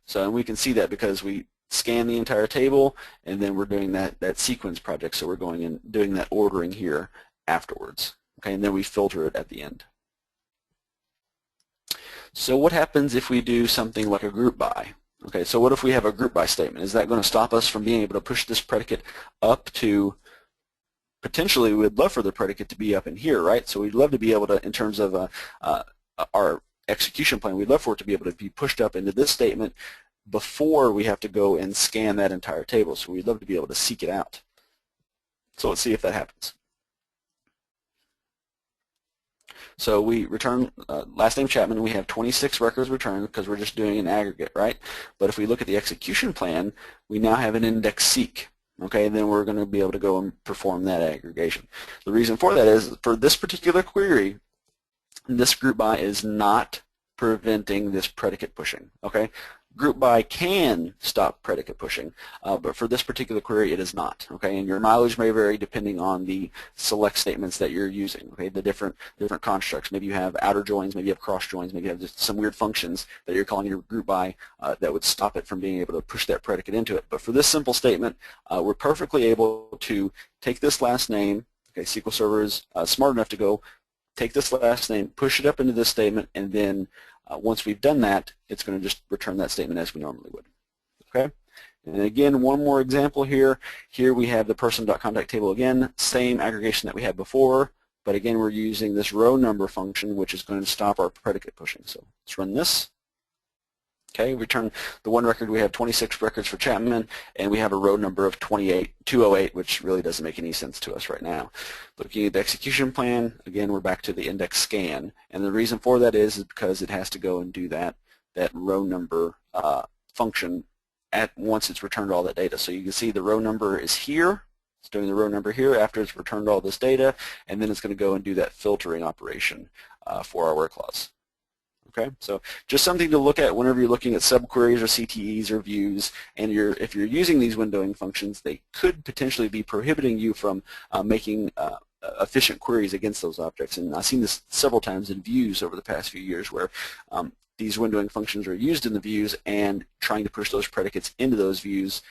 So and we can see that because we scan the entire table, and then we're doing that sequence project, so we're going and doing that ordering here afterwards. Okay, and then we filter it at the end. So what happens if we do something like a group by? Okay, so what if we have a group by statement? Is that going to stop us from being able to push this predicate up to, potentially we'd love for the predicate to be up in here, right? So we'd love to be able to, in terms of our execution plan, we'd love for it to be able to be pushed up into this statement before we have to go and scan that entire table. So we'd love to be able to seek it out. So let's see if that happens. So we return last name Chapman, we have 26 records returned because we're just doing an aggregate, right? But if we look at the execution plan, we now have an index seek. Okay, and then we're going to be able to go and perform that aggregation. The reason for that is, for this particular query, this group by is not preventing this predicate pushing. Okay, group by can stop predicate pushing, but for this particular query it is not. Okay, and your mileage may vary depending on the select statements that you're using. Okay, the different constructs. Maybe you have outer joins, maybe you have cross joins, maybe you have just some weird functions that you're calling your group by that would stop it from being able to push that predicate into it. But for this simple statement, we're perfectly able to take this last name. Okay, SQL Server is smart enough to go take this last name, push it up into this statement, and then once we've done that, it's going to just return that statement as we normally would. Okay? And again, one more example here. Here we have the person.contact table again, same aggregation that we had before, but again we're using this row number function, which is going to stop our predicate pushing. So let's run this. Okay, return the one record. We have 26 records for Chapman, and we have a row number of 208, which really doesn't make any sense to us right now. Looking at the execution plan, again, we're back to the index scan, and the reason for that is because it has to go and do that row number function once it's returned all that data. So you can see the row number is here. It's doing the row number here after it's returned all this data, and then it's going to go and do that filtering operation for our where clause. Okay, so just something to look at whenever you're looking at subqueries or CTEs or views, and if you're using these windowing functions, they could potentially be prohibiting you from making efficient queries against those objects. And I've seen this several times in views over the past few years where these windowing functions are used in the views, and trying to push those predicates into those views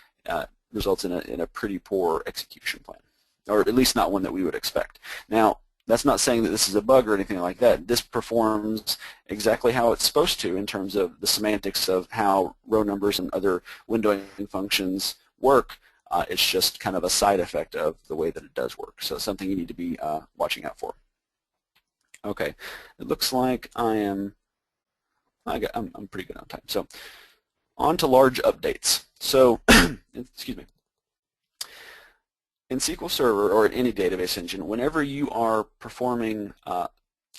results in a pretty poor execution plan, or at least not one that we would expect. Now, that's not saying that this is a bug or anything like that. This performs exactly how it's supposed to in terms of the semantics of how row numbers and other windowing functions work. It's just kind of a side effect of the way that it does work. So it's something you need to be watching out for. Okay, it looks like I'm pretty good on time. So on to large updates. So excuse me. In SQL Server or in any database engine, whenever you are performing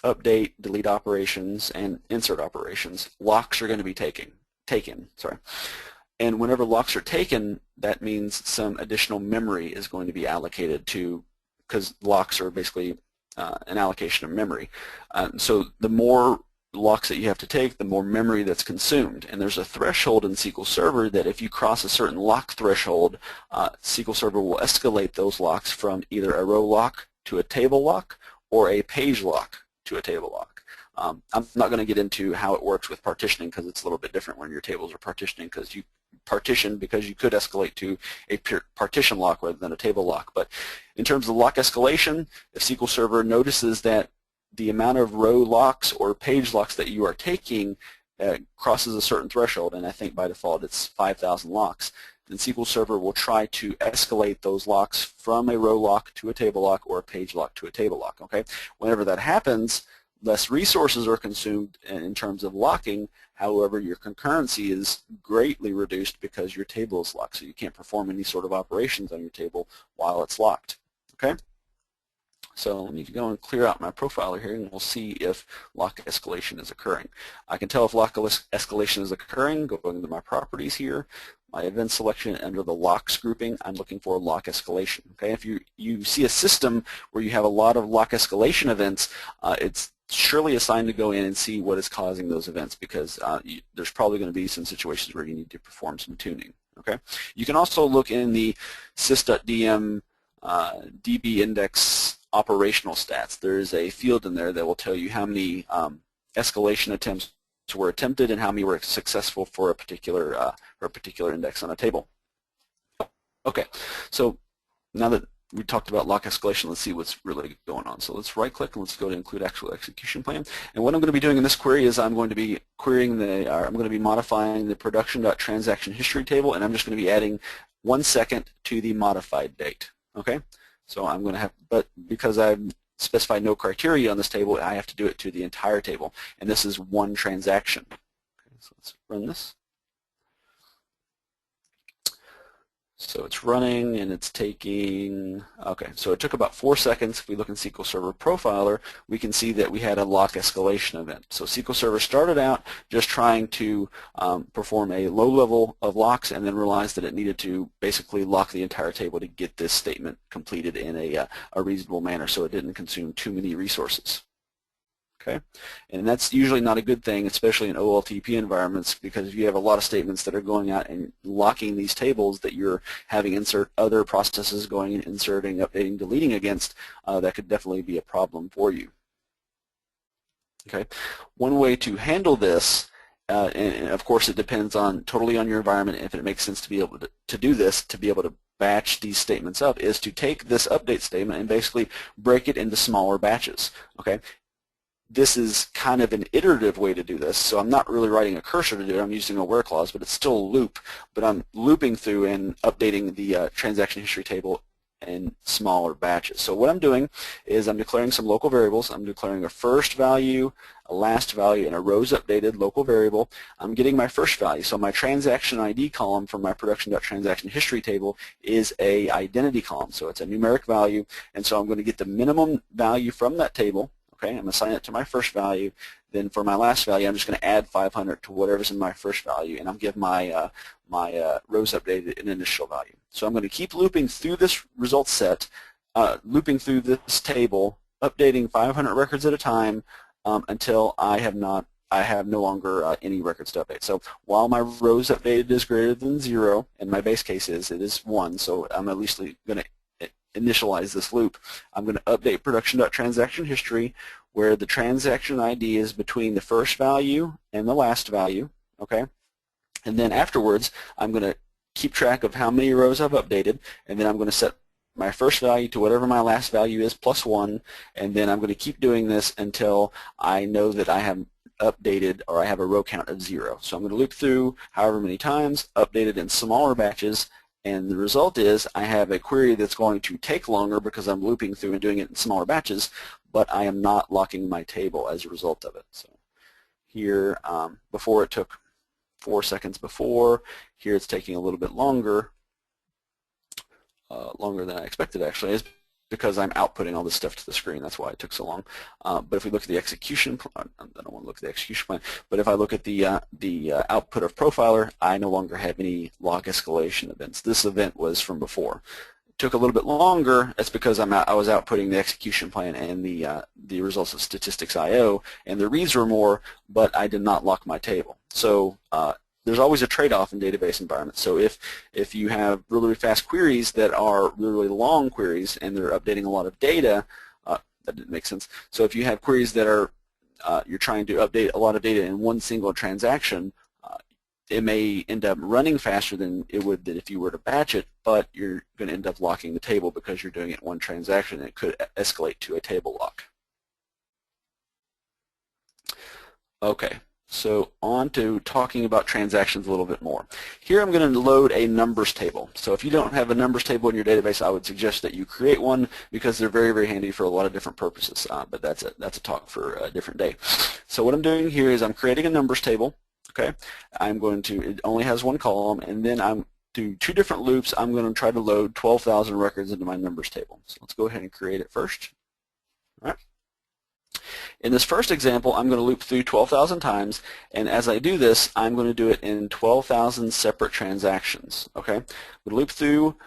update, delete operations, and insert operations, locks are going to be taken. And whenever locks are taken, that means some additional memory is going to be allocated to, because locks are basically an allocation of memory. So the more locks that you have to take, the more memory that's consumed. And there's a threshold in SQL Server that if you cross a certain lock threshold, SQL Server will escalate those locks from either a row lock to a table lock or a page lock to a table lock. I'm not going to get into how it works with partitioning because it's a little bit different when your tables are partitioning, because you partition because you could escalate to a partition lock rather than a table lock. But in terms of lock escalation, if SQL Server notices that the amount of row locks or page locks that you are taking crosses a certain threshold, and I think by default it's 5,000 locks, then SQL Server will try to escalate those locks from a row lock to a table lock or a page lock to a table lock. Okay, whenever that happens, less resources are consumed in terms of locking. However, your concurrency is greatly reduced because your table is locked, so you can't perform any sort of operations on your table while it's locked. Okay. So let me go and clear out my profiler here, and we'll see if lock escalation is occurring. I can tell if lock escalation is occurring going into my properties here. My event selection under the locks grouping, I'm looking for lock escalation. Okay, if you see a system where you have a lot of lock escalation events, it's surely a sign to go in and see what is causing those events, because there's probably going to be some situations where you need to perform some tuning. Okay, you can also look in the sys.dm DB index operational stats. There is a field in there that will tell you how many escalation attempts were attempted and how many were successful for a particular index on a table. Okay, so now that we talked about lock escalation, let's see what's really going on. So let's right-click and let's go to include actual execution plan. And what I'm going to be doing in this query is I'm going to be querying I'm going to be modifying the production.transaction history table, and I'm just going to be adding 1 second to the modified date. Okay, so I'm going to have, but because I've specified no criteria on this table, I have to do it to the entire table, and this is one transaction. Okay, so let's run this. So it's running and it's taking, okay, so it took about 4 seconds. If we look in SQL Server Profiler, we can see that we had a lock escalation event. So SQL Server started out just trying to perform a low level of locks and then realized that it needed to basically lock the entire table to get this statement completed in a reasonable manner so it didn't consume too many resources. Okay, and that's usually not a good thing, especially in OLTP environments, because if you have a lot of statements that are going out and locking these tables that you're having insert other processes going and inserting, updating, deleting against, that could definitely be a problem for you. Okay, one way to handle this, and of course it depends totally on your environment, if it makes sense to be able to do this, to be able to batch these statements up, is to take this update statement and basically break it into smaller batches. Okay. This is kind of an iterative way to do this, so I'm not really writing a cursor to do it. I'm using a where clause, but it's still a loop. But I'm looping through and updating the transaction history table in smaller batches. So what I'm doing is I'm declaring some local variables. I'm declaring a first value, a last value, and a rows updated local variable. I'm getting my first value. So my transaction ID column from my production.transaction history table is a identity column. So it's a numeric value, and so I'm going to get the minimum value from that table. Okay, I'm going to assign it to my first value. Then for my last value, I'm just going to add 500 to whatever's in my first value, and I'll give my rows updated an initial value. So I'm going to keep looping through this result set, looping through this table, updating 500 records at a time until I have no longer any records to update. So while my rows updated is greater than 0, and my base case it is 1, so I'm at least going to initialize this loop. I'm going to update production.transaction history where the transaction ID is between the first value and the last value, okay? And then afterwards, I'm going to keep track of how many rows I've updated, and then I'm going to set my first value to whatever my last value is plus 1, and then I'm going to keep doing this until I know that I have updated or I have a row count of 0. So I'm going to loop through however many times, update it in smaller batches, and the result is I have a query that's going to take longer because I'm looping through and doing it in smaller batches, but I am not locking my table as a result of it. So here, before it took 4 seconds before, here it's taking a little bit longer, longer than I expected actually, is because I'm outputting all this stuff to the screen. That's why it took so long. But if we look at the execution, I don't want to look at the execution plan, but if I look at the output of Profiler, I no longer have any log escalation events. This event was from before. It took a little bit longer. That's because I was outputting the execution plan and the results of statistics.io, and the reads were more, but I did not lock my table. So there's always a trade-off in database environments. So if you have really, really fast queries that are really, really long queries and they're updating a lot of data, that didn't make sense. So if you have queries that are you're trying to update a lot of data in one single transaction, it may end up running faster than it would if you were to batch it, but you're going to end up locking the table because you're doing it in one transaction, and it could escalate to a table lock. Okay. So on to talking about transactions a little bit more. Here I'm going to load a numbers table. So if you don't have a numbers table in your database, I would suggest that you create one because they're very, very handy for a lot of different purposes. But that's a talk for a different day. So what I'm doing here is I'm creating a numbers table. Okay, it only has one column, and then I'm do 2 different loops. I'm going to try to load 12,000 records into my numbers table. So let's go ahead and create it first. All right. In this first example, I'm going to loop through 12,000 times, and as I do this, I'm going to do it in 12,000 separate transactions. Okay, I'm going to loop through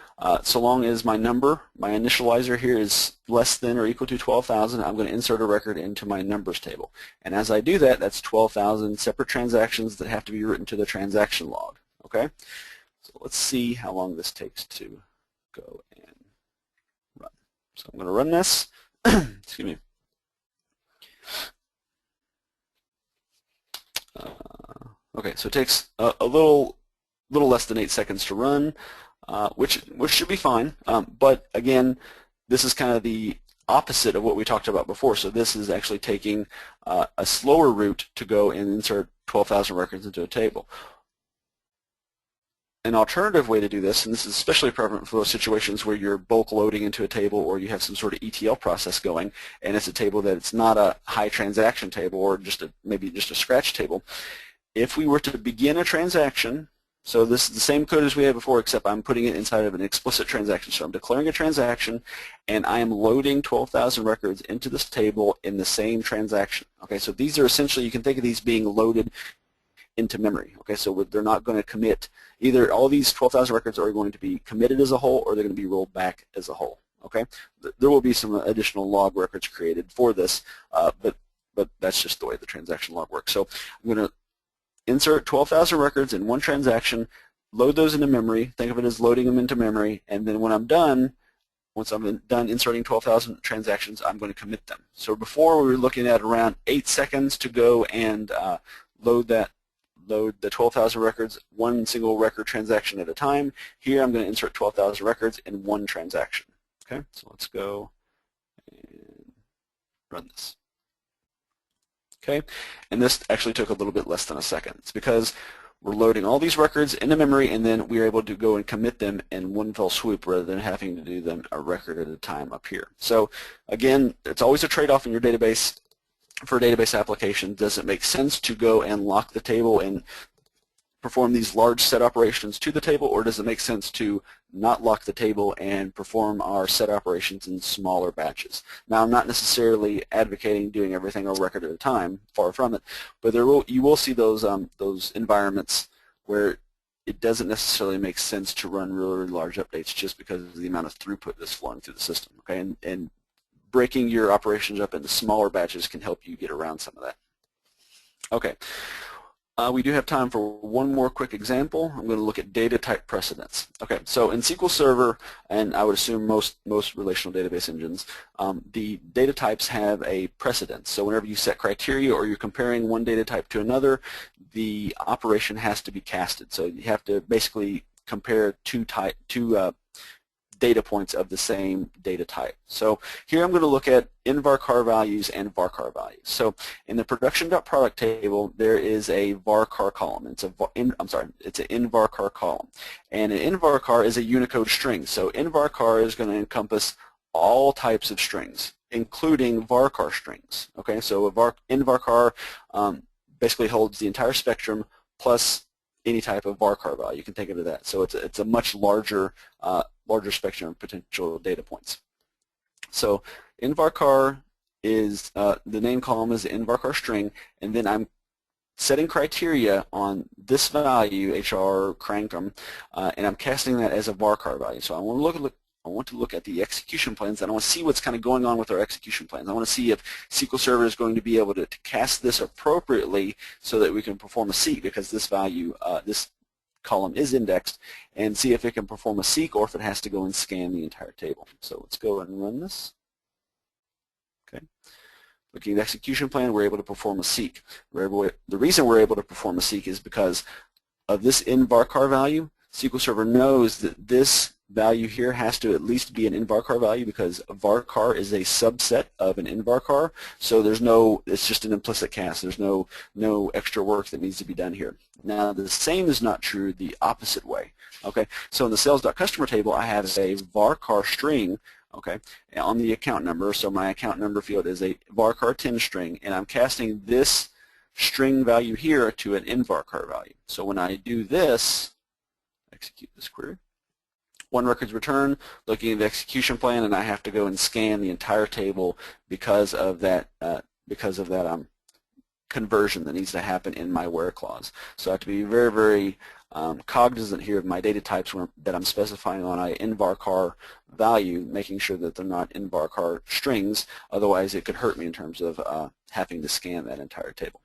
so long as my initializer here is less than or equal to 12,000. I'm going to insert a record into my numbers table, and as I do that, that's 12,000 separate transactions that have to be written to the transaction log. Okay, so let's see how long this takes to go and So I'm going to run this. Excuse me. Okay, so it takes a little less than 8 seconds to run, which should be fine. But again, this is kind of the opposite of what we talked about before. So this is actually taking a slower route to go and insert 12,000 records into a table. An alternative way to do this, and this is especially prevalent for those situations where you're bulk loading into a table or you have some sort of ETL process going, and it's a table that it's not a high transaction table or maybe just a scratch table. If we were to begin a transaction, so this is the same code as we had before, except I'm putting it inside of an explicit transaction. So I'm declaring a transaction, and I am loading 12,000 records into this table in the same transaction. Okay, so these are essentially, you can think of these being loaded into memory. Okay, so they're not going to commit. Either all these 12,000 records are going to be committed as a whole, or they're going to be rolled back as a whole. Okay, there will be some additional log records created for this, but that's just the way the transaction log works. So I'm going to insert 12,000 records in one transaction, load those into memory, think of it as loading them into memory, and then when I'm done, once I'm done inserting 12,000 transactions, I'm going to commit them. So before we were looking at around 8 seconds to go and load the 12,000 records, one single record transaction at a time. Here I'm going to insert 12,000 records in one transaction. Okay, so let's go and run this. Okay, and this actually took a little bit less than a second. It's because we're loading all these records into memory, and then we're able to go and commit them in one fell swoop rather than having to do them a record at a time up here. So again, it's always a trade-off in your database. For a database application, does it make sense to go and lock the table and perform these large set operations to the table, or does it make sense to not lock the table and perform our set operations in smaller batches? Now, I'm not necessarily advocating doing everything a record at a time, far from it, but you will see those environments where it doesn't necessarily make sense to run really large updates just because of the amount of throughput that's flowing through the system. Okay, and breaking your operations up into smaller batches can help you get around some of that. Okay. We do have time for one more quick example. I'm going to look at data type precedents. Okay, so in SQL Server, and I would assume most relational database engines, the data types have a precedence. So whenever you set criteria or you're comparing one data type to another, the operation has to be casted. So you have to basically compare two data points of the same data type. So here I'm going to look at invarchar values and varchar values. So in the production.product table, there is a varchar column. It's an invarchar column. And an invarchar is a Unicode string. So invarchar is going to encompass all types of strings, including varchar strings. Okay, so invarchar basically holds the entire spectrum plus any type of varchar value. You can think of it that. So it's a much larger spectrum of potential data points. So invarchar is the name column is the invarchar string, and then I'm setting criteria on this value, HR crankum, and I'm casting that as a varchar value. So I want to look at the execution plans, and I want to see what's kind of going on with our execution plans. I want to see if SQL Server is going to be able to cast this appropriately so that we can perform a seek, because this value, this column is indexed, and see if it can perform a seek or if it has to go and scan the entire table. So let's go and run this. Okay. Looking at the execution plan, we're able to perform a seek. The reason we're able to perform a seek is because of this invarchar value. SQL Server knows that this value here has to at least be an invarchar value because varchar is a subset of an invarchar. So it's just an implicit cast. There's no extra work that needs to be done here. Now the same is not true the opposite way. Okay, so in the sales.customer table, I have a varchar string. Okay, on the account number. So my account number field is a varchar 10 string, and I'm casting this string value here to an invarchar value. So when I do this, execute this query, one record's return, looking at the execution plan, and I have to go and scan the entire table because of that conversion that needs to happen in my where clause. So I have to be very, very cognizant here of my data types that I'm specifying on a invarchar value, making sure that they're not invarchar strings. Otherwise, it could hurt me in terms of having to scan that entire table.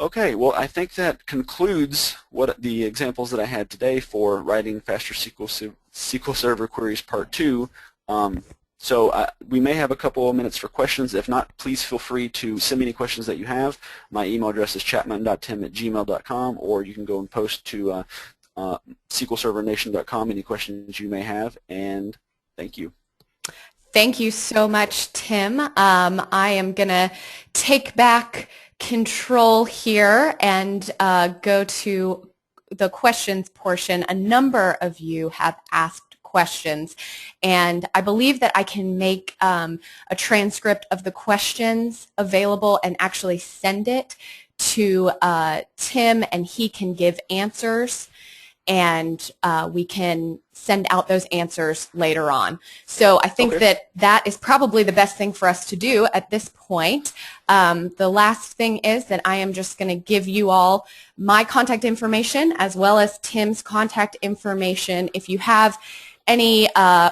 Okay, well, I think that concludes what the examples that I had today for writing faster SQL Server queries Part 2. So we may have a couple of minutes for questions. If not, please feel free to send me any questions that you have. My email address is chapman.tim@gmail.com, or you can go and post to SQLServerNation.com any questions you may have, and thank you. Thank you so much, Tim. I am going to take back control here and go to the questions portion. A number of you have asked questions, and I believe that I can make a transcript of the questions available and actually send it to Tim, and he can give answers, and we can send out those answers later on. So I think that is probably the best thing for us to do at this point. The last thing is that I am just going to give you all my contact information as well as Tim's contact information. If you have any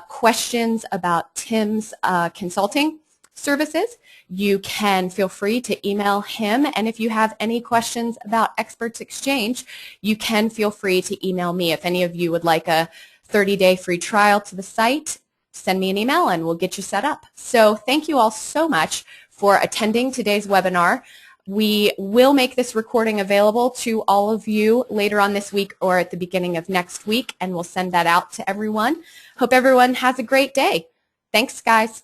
questions about Tim's consulting services, you can feel free to email him, and if you have any questions about Experts Exchange, you can feel free to email me. If any of you would like a 30-day free trial to the site, send me an email and we'll get you set up. So thank you all so much for attending today's webinar. We will make this recording available to all of you later on this week or at the beginning of next week, and we'll send that out to everyone. Hope everyone has a great day. Thanks, guys.